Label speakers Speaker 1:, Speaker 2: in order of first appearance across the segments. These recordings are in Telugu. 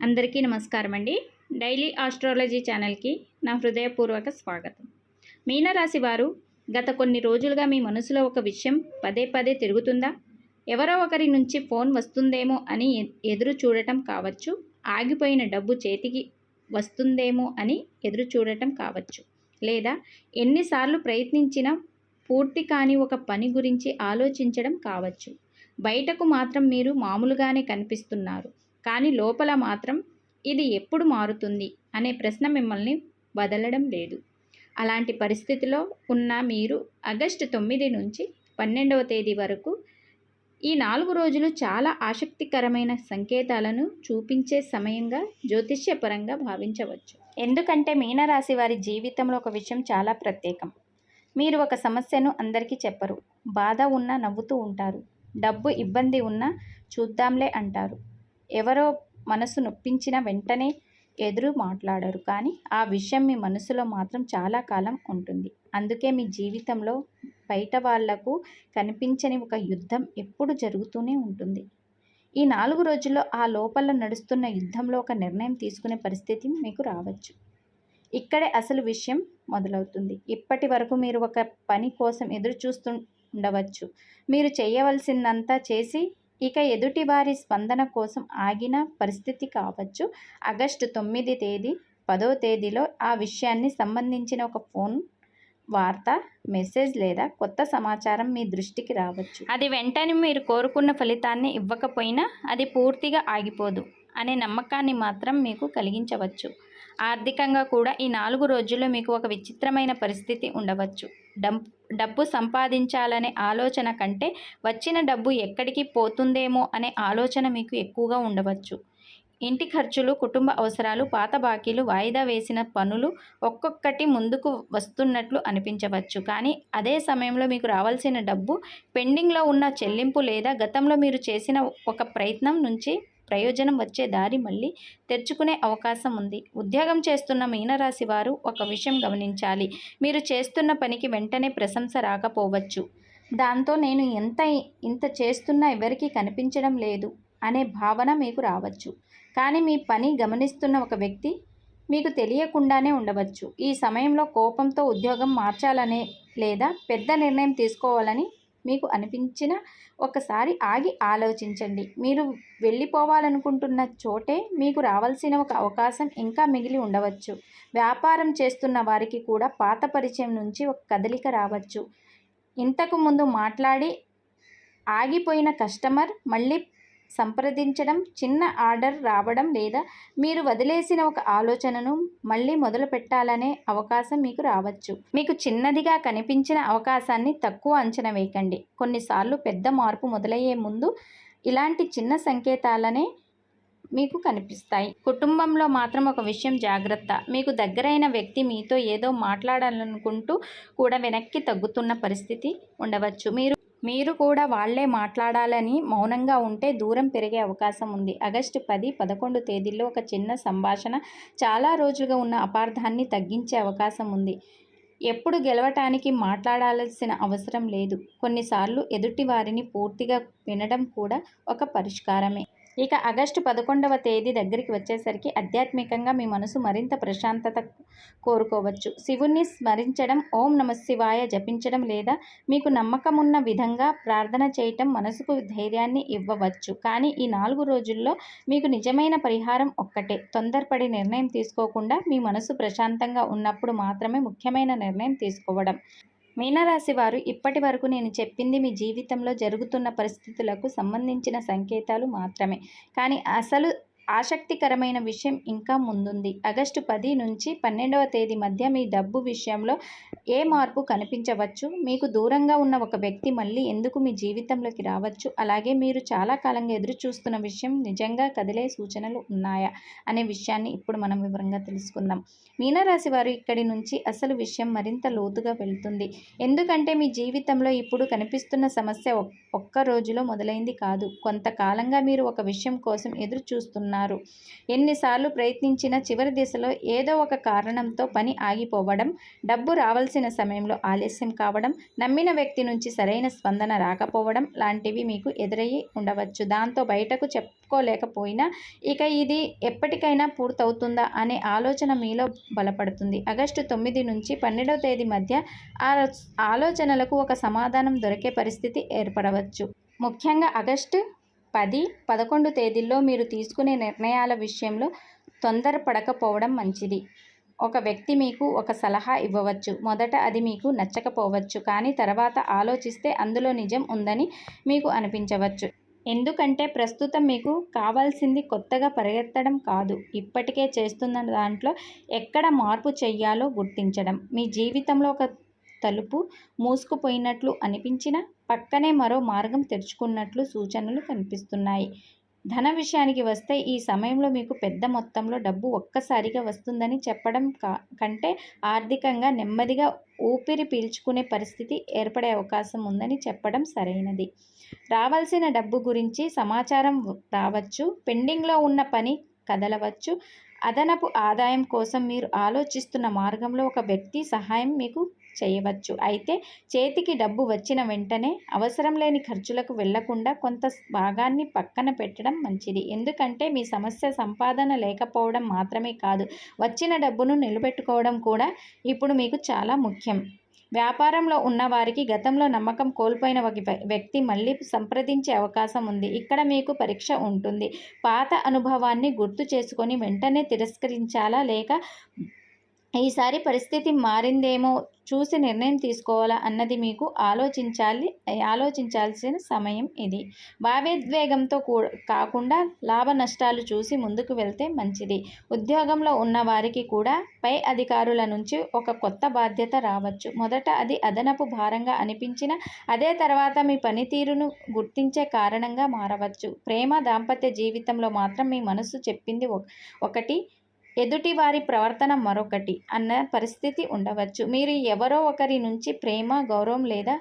Speaker 1: అందరికీ నమస్కారం అండి. డైలీ ఆస్ట్రాలజీ ఛానల్కి నా హృదయపూర్వక స్వాగతం. మీనరాశి వారు గత కొన్ని రోజులుగా మీ మనసులో ఒక విషయం పదే పదే తిరుగుతుందా? ఎవరో ఒకరి నుంచి ఫోన్ వస్తుందేమో అని ఎదురు చూడటం కావచ్చు, ఆగిపోయిన డబ్బు చేతికి వస్తుందేమో అని ఎదురు చూడటం కావచ్చు, లేదా ఎన్నిసార్లు ప్రయత్నించినా పూర్తి కాని ఒక పని గురించి ఆలోచించడం కావచ్చు. బయటకు మాత్రం మీరు మామూలుగానే కనిపిస్తున్నారు, కానీ లోపల మాత్రం ఇది ఎప్పుడు మారుతుంది అనే ప్రశ్న మిమ్మల్ని వదలడం లేదు. అలాంటి పరిస్థితిలో ఉన్న మీరు ఆగస్టు 9 నుంచి 12వ తేదీ వరకు ఈ 4 రోజులు చాలా ఆసక్తికరమైన సంకేతాలను చూపించే సమయంగా జ్యోతిష్యపరంగా భావించవచ్చు. ఎందుకంటే మీనరాశి వారి జీవితంలో ఒక విషయం చాలా ప్రత్యేకం. మీరు ఒక సమస్యను అందరికీ చెప్పరు. బాధ ఉన్నా నవ్వుతూ ఉంటారు. డబ్బు ఇబ్బంది ఉన్నా చూద్దాంలే అంటారు. ఎవరో మనసు నొప్పించిన వెంటనే ఎదురు మాట్లాడరు, కానీ ఆ విషయం మీ మనసులో మాత్రం చాలా కాలం ఉంటుంది. అందుకే మీ జీవితంలో బయట వాళ్లకు కనిపించని ఒక యుద్ధం ఎప్పుడు జరుగుతూనే ఉంటుంది. ఈ 4 రోజుల్లో ఆ లోపల నడుస్తున్న యుద్ధంలో ఒక నిర్ణయం తీసుకునే పరిస్థితి మీకు రావచ్చు. ఇక్కడే అసలు విషయం మొదలవుతుంది. ఇప్పటి వరకు మీరు ఒక పని కోసం ఎదురు చూస్తూ ఉండవచ్చు. మీరు చేయవలసిందంతా చేసి ఇక ఎదుటి వారి స్పందన కోసం ఆగిన పరిస్థితి కావచ్చు. ఆగస్టు 9 తేదీ 10వ తేదీలో ఆ విషయాన్ని సంబంధించిన ఒక ఫోన్ వార్త, మెసేజ్ లేదా కొత్త సమాచారం మీ దృష్టికి రావచ్చు. అది వెంటనే మీరు కోరుకున్న ఫలితాన్ని ఇవ్వకపోయినా అది పూర్తిగా ఆగిపోదు అనే నమ్మకాన్ని మాత్రం మీకు కలిగించవచ్చు. ఆర్థికంగా కూడా ఈ 4 రోజుల్లో మీకు ఒక విచిత్రమైన పరిస్థితి ఉండవచ్చు. డబ్బు సంపాదించాలనే ఆలోచన కంటే వచ్చిన డబ్బు ఎక్కడికి పోతుందేమో అనే ఆలోచన మీకు ఎక్కువగా ఉండవచ్చు. ఇంటి ఖర్చులు, కుటుంబ అవసరాలు, పాత బాకీలు, వాయిదా వేసిన పనులు ఒక్కొక్కటి ముందుకు వస్తున్నట్లు అనిపించవచ్చు. కానీ అదే సమయంలో మీకు రావాల్సిన డబ్బు పెండింగ్లో ఉన్న చెల్లింపు లేదా గతంలో మీరు చేసిన ఒక ప్రయత్నం నుంచి ప్రయోజనం వచ్చే దారి మళ్ళీ తెరుచుకునే అవకాశం ఉంది. ఉద్యోగం చేస్తున్న మీనరాశి వారు ఒక విషయం గమనించాలి. మీరు చేస్తున్న పనికి వెంటనే ప్రశంస రాకపోవచ్చు. దాంతో నేను ఇంత చేస్తున్నా ఎవరికీ కనిపించడం లేదు అనే భావన మీకు రావచ్చు. కానీ మీ పని గమనిస్తున్న ఒక వ్యక్తి మీకు తెలియకుండానే ఉండవచ్చు. ఈ సమయంలో కోపంతో ఉద్యోగం మార్చాలనే లేదా పెద్ద నిర్ణయం తీసుకోవాలని మీకు అనిపించిన ఒకసారి ఆగి ఆలోచించండి. మీరు వెళ్ళిపోవాలనుకుంటున్న చోటే మీకు రావాల్సిన ఒక అవకాశం ఇంకా మిగిలి ఉండవచ్చు. వ్యాపారం చేస్తున్న వారికి కూడా పాత పరిచయం నుంచి ఒక కదలిక రావచ్చు. ఇంతకు ముందు మాట్లాడి ఆగిపోయిన కస్టమర్ మళ్ళీ సంప్రదించడం, చిన్న ఆర్డర్ రావడం లేదా మీరు వదిలేసిన ఒక ఆలోచనను మళ్ళీ మొదలు పెట్టాలనే అవకాశం మీకు రావచ్చు. మీకు చిన్నదిగా కనిపించిన అవకాశాన్ని తక్కువ అంచనా వేయకండి. కొన్నిసార్లు పెద్ద మార్పు మొదలయ్యే ముందు ఇలాంటి చిన్న సంకేతాలనే మీకు కనిపిస్తాయి. కుటుంబంలో మాత్రం ఒక విషయం జాగ్రత్త. మీకు దగ్గరైన వ్యక్తి మీతో ఏదో మాట్లాడాలనుకుంటూ కూడా వెనక్కి తగ్గుతున్న పరిస్థితి ఉండవచ్చు. మీరు కూడా వాళ్లే మాట్లాడాలని మౌనంగా ఉంటే దూరం పెరిగే అవకాశం ఉంది. ఆగస్టు 10, 11 తేదీల్లో ఒక చిన్న సంభాషణ చాలా రోజులుగా ఉన్న అపార్థాన్ని తగ్గించే అవకాశం ఉంది. ఎప్పుడు గెలవటానికి మాట్లాడాల్సిన అవసరం లేదు. కొన్నిసార్లు ఎదుటి వారిని పూర్తిగా వినడం కూడా ఒక పరిష్కారమే. ఇక ఆగస్టు 11వ తేదీ దగ్గరికి వచ్చేసరికి ఆధ్యాత్మికంగా మీ మనసు మరింత ప్రశాంతత కోరుకోవచ్చు. శివుణ్ణి స్మరించడం, ఓం నమఃశివాయ జపించడం లేదా మీకు నమ్మకమున్న విధంగా ప్రార్థన చేయటం మనసుకు ధైర్యాన్ని ఇవ్వవచ్చు. కానీ ఈ 4 రోజుల్లో మీకు నిజమైన పరిహారం ఒక్కటే. తొందరపడి నిర్ణయం తీసుకోకుండా మీ మనసు ప్రశాంతంగా ఉన్నప్పుడు మాత్రమే ముఖ్యమైన నిర్ణయం తీసుకోవడం. మీనరాశి వారు, ఇప్పటి వరకు నేను చెప్పింది మీ జీవితంలో జరుగుతున్న పరిస్థితులకు సంబంధించిన సంకేతాలు మాత్రమే. కానీ అసలు ఆసక్తికరమైన విషయం ఇంకా ముందుంది. ఆగస్టు 10 నుంచి 12వ తేదీ మధ్య మీ డబ్బు విషయంలో ఏ మార్పు కనిపించవచ్చు. మీకు దూరంగా ఉన్న ఒక వ్యక్తి మళ్ళీ ఎందుకు మీ జీవితంలోకి రావచ్చు. అలాగే మీరు చాలా కాలంగా ఎదురు చూస్తున్న విషయం నిజంగా కదిలే సూచనలు ఉన్నాయా అనే విషయాన్ని ఇప్పుడు మనం వివరంగా తెలుసుకుందాం. మీనరాశి వారు, ఇక్కడి నుంచి అసలు విషయం మరింత లోతుగా వెళ్తుంది. ఎందుకంటే మీ జీవితంలో ఇప్పుడు కనిపిస్తున్న సమస్య ఒక్క రోజులో మొదలైంది కాదు. కొంతకాలంగా మీరు ఒక విషయం కోసం ఎదురు చూస్తున్నారు. చేస్తున్నారు. ఎన్నిసార్లు ప్రయత్నించినా చివరి దశలో ఏదో ఒక కారణంతో పని ఆగిపోవడం, డబ్బు రావాల్సిన సమయంలో ఆలస్యం కావడం, నమ్మిన వ్యక్తి నుంచి సరైన స్పందన రాకపోవడం లాంటివి మీకు ఎదురయ్యి ఉండవచ్చు. దాంతో బయటకు చెప్పుకోలేకపోయినా ఇక ఇది ఎప్పటికైనా పూర్తవుతుందా అనే ఆలోచన మీలో బలపడుతుంది. ఆగస్టు 9 నుంచి 12వ తేదీ మధ్య ఆ ఆలోచనలకు ఒక సమాధానం దొరికే పరిస్థితి ఏర్పడవచ్చు. ముఖ్యంగా ఆగస్టు 10, 11 తేదీల్లో మీరు తీసుకునే నిర్ణయాల విషయంలో తొందరపడకపోవడం మంచిది. ఒక వ్యక్తి మీకు ఒక సలహా ఇవ్వవచ్చు. మొదట అది మీకు నచ్చకపోవచ్చు, కానీ తర్వాత ఆలోచిస్తే అందులో నిజం ఉందని మీకు అనిపించవచ్చు. ఎందుకంటే ప్రస్తుతం మీకు కావాల్సింది కొత్తగా పరిగెత్తడం కాదు, ఇప్పటికే చేస్తున్న దాంట్లో ఎక్కడ మార్పు చెయ్యాలో గుర్తించడం. మీ జీవితంలో ఒక తలుపు మూసుకుపోయినట్లు అనిపించినా పక్కనే మరో మార్గం తెరుచుకున్నట్లు సూచనలు కనిపిస్తున్నాయి. ధన విషయానికి వస్తే ఈ సమయంలో మీకు పెద్ద మొత్తంలో డబ్బు ఒక్కసారిగా వస్తుందని చెప్పడం కంటే ఆర్థికంగా నెమ్మదిగా ఊపిరి పీల్చుకునే పరిస్థితి ఏర్పడే అవకాశం ఉందని చెప్పడం సరైనది. రావాల్సిన డబ్బు గురించి సమాచారం రావచ్చు, పెండింగ్లో ఉన్న పని కదలవచ్చు. అదనపు ఆదాయం కోసం మీరు ఆలోచిస్తున్న మార్గంలో ఒక వ్యక్తి సహాయం మీకు చేయవచ్చు. అయితే చేతికి డబ్బు వచ్చిన వెంటనే అవసరం లేని ఖర్చులకు వెళ్లకుండా కొంత భాగాన్ని పక్కన పెట్టడం మంచిది. ఎందుకంటే మీ సమస్య సంపాదన లేకపోవడం మాత్రమే కాదు, వచ్చిన డబ్బును నిలబెట్టుకోవడం కూడా ఇప్పుడు మీకు చాలా ముఖ్యం. వ్యాపారంలో ఉన్నవారికి గతంలో నమ్మకం కోల్పోయిన ఒక వ్యక్తి మళ్ళీ సంప్రదించే అవకాశం ఉంది. ఇక్కడ మీకు పరీక్ష ఉంటుంది. పాత అనుభవాన్ని గుర్తు చేసుకొని వెంటనే తిరస్కరించాలా లేక ఈసారి పరిస్థితి మారిందేమో చూసి నిర్ణయం తీసుకోవాలా అన్నది మీకు ఆలోచించాల్సిన సమయం ఇది. భావోద్వేగంతో కాకుండా లాభ నష్టాలు చూసి ముందుకు వెళ్తే మంచిది. ఉద్యోగంలో ఉన్న వారికి కూడా పై అధికారుల నుంచి ఒక కొత్త బాధ్యత రావచ్చు. మొదట అది అదనపు భారంగా అనిపించినా అదే తర్వాత మీ పనితీరును గుర్తించే కారణంగా మారవచ్చు. ప్రేమ, దాంపత్య జీవితంలో మాత్రం మీ మనసు చెప్పింది ఒకటి, ఎదుటి వారి ప్రవర్తన మరొకటి అన్న పరిస్థితి ఉండవచ్చు. మీరు ఎవరో ఒకరి నుంచి ప్రేమ, గౌరవం లేదా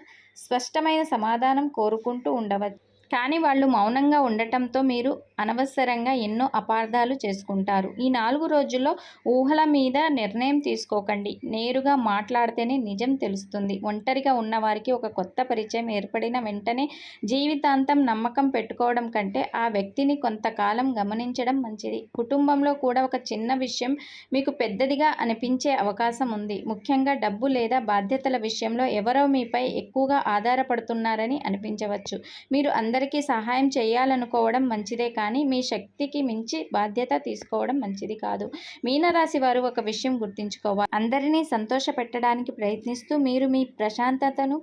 Speaker 1: స్పష్టమైన సమాధానం కోరుకుంటూ ఉండవచ్చు. కానీ వాళ్ళు మౌనంగా ఉండటంతో మీరు అనవసరంగా ఎన్నో అపార్థాలు చేసుకుంటారు. ఈ 4 రోజుల్లో ఊహల మీద నిర్ణయం తీసుకోకండి. నేరుగా మాట్లాడితేనే నిజం తెలుస్తుంది. ఒంటరిగా ఉన్నవారికి ఒక కొత్త పరిచయం ఏర్పడిన వెంటనే జీవితాంతం నమ్మకం పెట్టుకోవడం కంటే ఆ వ్యక్తిని కొంతకాలం గమనించడం మంచిది. కుటుంబంలో కూడా ఒక చిన్న విషయం మీకు పెద్దదిగా అనిపించే అవకాశం ఉంది. ముఖ్యంగా డబ్బు లేదా బాధ్యతల విషయంలో ఎవరో మీపై ఎక్కువగా ఆధారపడుతున్నారని అనిపించవచ్చు. మీరు అందరికీ సహాయం చేయాలనుకోవడం మంచిదే, కానీ మీ శక్తికి మించి బాధ్యత తీసుకోవడం మంచిది కాదు. మీనరాశి వారు ఒక విషయం గుర్తుంచుకోవాలి. అందరినీ సంతోషపెట్టడానికి ప్రయత్నిస్తూ మీరు మీ ప్రశాంతతను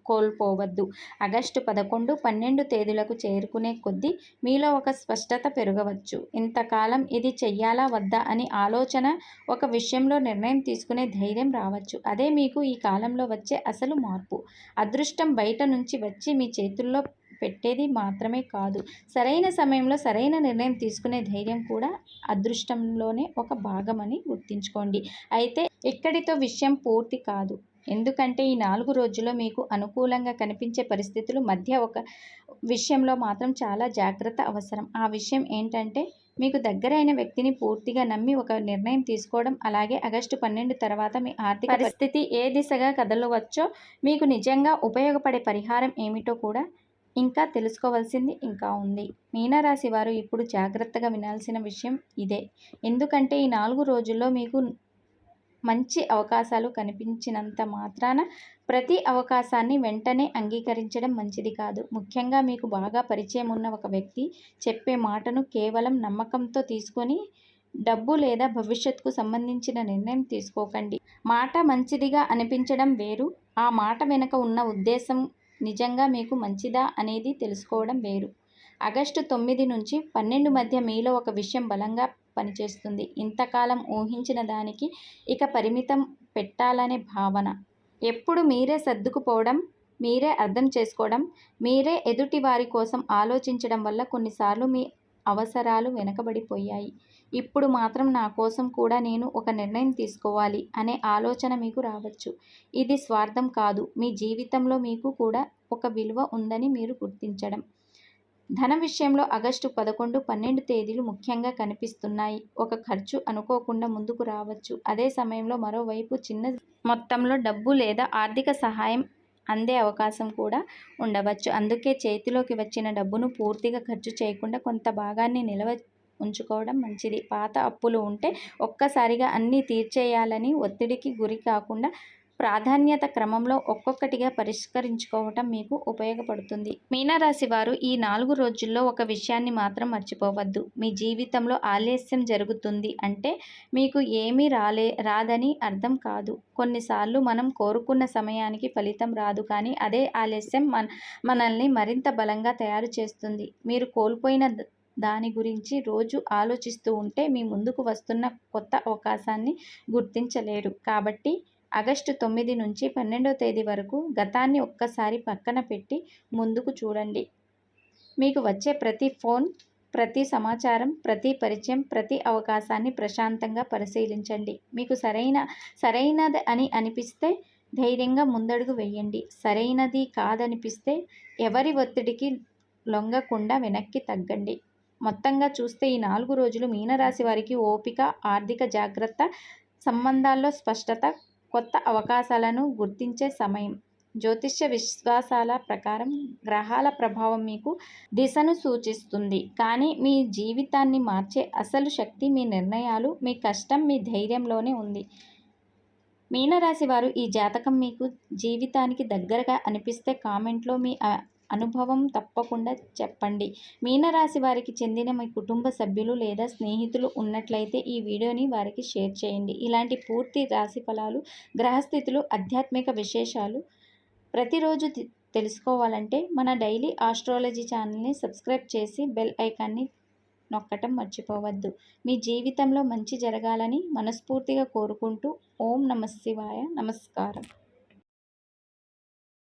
Speaker 1: కోల్పోవద్దు. ఆగస్టు 11, 12 తేదీలకు చేరుకునే కొద్దీ మీలో ఒక స్పష్టత పెరగవచ్చు. ఇంతకాలం ఇది చెయ్యాలా వద్దా అని ఆలోచన, ఒక విషయంలో నిర్ణయం తీసుకునే ధైర్యం రావచ్చు. అదే మీకు ఈ కాలంలో వచ్చే అసలు మార్పు. అదృష్టం బయట నుంచి వచ్చి మీ చేతుల్లో పెట్టేది మాత్రమే కాదు, సరైన సమయంలో సరైన నిర్ణయం తీసుకునే ధైర్యం కూడా అదృష్టంలోనే ఒక భాగమని గుర్తుంచుకోండి. అయితే ఇక్కడితో విషయం పూర్తి కాదు. ఎందుకంటే ఈ 4 రోజుల్లో మీకు అనుకూలంగా కనిపించే పరిస్థితుల మధ్య ఒక విషయంలో మాత్రం చాలా జాగ్రత్త అవసరం. ఆ విషయం ఏంటంటే మీకు దగ్గరైన వ్యక్తిని పూర్తిగా నమ్మి ఒక నిర్ణయం తీసుకోవడం. అలాగే ఆగస్టు 12 తర్వాత మీ ఆర్థిక పరిస్థితి ఏ దిశగా కదలవచ్చో, మీకు నిజంగా ఉపయోగపడే పరిహారం ఏమిటో కూడా ఇంకా తెలుసుకోవాల్సింది ఇంకా ఉంది. మీనరాశి వారు ఇప్పుడు జాగ్రత్తగా వినాల్సిన విషయం ఇదే. ఎందుకంటే ఈ 4 రోజుల్లో మీకు మంచి అవకాశాలు కనిపించినంత మాత్రాన ప్రతి అవకాశాన్ని వెంటనే అంగీకరించడం మంచిది కాదు. ముఖ్యంగా మీకు బాగా పరిచయం ఉన్న ఒక వ్యక్తి చెప్పే మాటను కేవలం నమ్మకంతో తీసుకొని డబ్బు లేదా భవిష్యత్తుకు సంబంధించిన నిర్ణయం తీసుకోకండి. మాట మంచిదిగా అనిపించడం వేరు, ఆ మాట వెనుక ఉన్న ఉద్దేశం నిజంగా మీకు మంచిదా అనేది తెలుసుకోవడం వేరు. ఆగస్టు 9 నుంచి 12 మధ్య మీలో ఒక విషయం బలంగా పనిచేస్తుంది. ఇంతకాలం ఊహించిన దానికి ఇక పరిమితం పెట్టాలనే భావన. ఎప్పుడు మీరే సర్దుకుపోవడం, మీరే అర్థం చేసుకోవడం, మీరే ఎదుటి వారి కోసం ఆలోచించడం వల్ల కొన్నిసార్లు మీ అవసరాలు వెనకబడిపోయాయి. ఇప్పుడు మాత్రం నా కోసం కూడా నేను ఒక నిర్ణయం తీసుకోవాలి అనే ఆలోచన మీకు రావచ్చు. ఇది స్వార్థం కాదు, మీ జీవితంలో మీకు కూడా ఒక విలువ ఉందని మీరు గుర్తించడం. ధన విషయంలో ఆగస్టు 11, 12 తేదీలు ముఖ్యంగా కనిపిస్తున్నాయి. ఒక ఖర్చు అనుకోకుండా ముందుకు రావచ్చు. అదే సమయంలో మరోవైపు చిన్న మొత్తంలో డబ్బు లేదా ఆర్థిక సహాయం అందే అవకాశం కూడా ఉండవచ్చు. అందుకే చేతిలోకి వచ్చిన డబ్బును పూర్తిగా ఖర్చు చేయకుండా కొంత భాగాన్ని నిల్వ ఉంచుకోవడం మంచిది. పాత అప్పులు ఉంటే ఒక్కసారిగా అన్నీ తీర్చేయాలని ఒత్తిడికి గురి కాకుండా ప్రాధాన్యత క్రమంలో ఒక్కొక్కటిగా పరిష్కరించుకోవటం మీకు ఉపయోగపడుతుంది. మీనరాశి వారు ఈ 4 రోజుల్లో ఒక విషయాన్ని మాత్రం మర్చిపోవద్దు. మీ జీవితంలో ఆలస్యం జరుగుతుంది అంటే మీకు ఏమీ రాదని అర్థం కాదు. కొన్నిసార్లు మనం కోరుకున్న సమయానికి ఫలితం రాదు, కానీ అదే ఆలస్యం మనల్ని మరింత బలంగా తయారు చేస్తుంది. మీరు కోల్పోయిన దాని గురించి రోజు ఆలోచిస్తూ ఉంటే మీ ముందుకు వస్తున్న కొత్త అవకాశాన్ని గుర్తించలేరు. కాబట్టి ఆగస్టు 9 నుంచి 12వ తేదీ వరకు గతాన్ని ఒక్కసారి పక్కన పెట్టి ముందుకు చూడండి. మీకు వచ్చే ప్రతి ఫోన్, ప్రతి సమాచారం, ప్రతి పరిచయం, ప్రతి అవకాశాన్ని ప్రశాంతంగా పరిశీలించండి. మీకు సరైనది అని అనిపిస్తే ధైర్యంగా ముందడుగు వేయండి. సరైనది కాదనిపిస్తే ఎవరి ఒత్తిడికి లొంగకుండా వెనక్కి తగ్గండి. మొత్తంగా చూస్తే ఈ 4 రోజులు మీనరాశి వారికి ఓపిక, ఆర్థిక జాగ్రత్త, సంబంధాల్లో స్పష్టత, కొత్త అవకాశాలను గుర్తించే సమయం. జ్యోతిష్య విశ్వాసాల ప్రకారం గ్రహాల ప్రభావం మీకు దిశను సూచిస్తుంది, కానీ మీ జీవితాన్ని మార్చే అసలు శక్తి మీ నిర్ణయాలు, మీ కష్టం, మీ ధైర్యంలోనే ఉంది. మీనరాశి వారు ఈ జాతకం మీకు జీవితానికి దగ్గరగా అనిపిస్తే కామెంట్లో మీ అనుభవం తప్పకుండా చెప్పండి. మీనరాశి వారికి చెందిన మీ కుటుంబ సభ్యులు లేదా స్నేహితులు ఉన్నట్లయితే ఈ వీడియోని వారికి షేర్ చేయండి. ఇలాంటి పూర్తి రాశి ఫలాలు, గ్రహస్థితులు, ఆధ్యాత్మిక విశేషాలు ప్రతిరోజు తెలుసుకోవాలంటే మన డైలీ ఆస్ట్రాలజీ ఛానల్ని సబ్స్క్రైబ్ చేసి బెల్ ఐకాన్ని నొక్కటం మర్చిపోవద్దు. మీ జీవితంలో మంచి జరగాలని మనస్ఫూర్తిగా కోరుకుంటూ ఓం నమః శివాయ. నమస్కారం.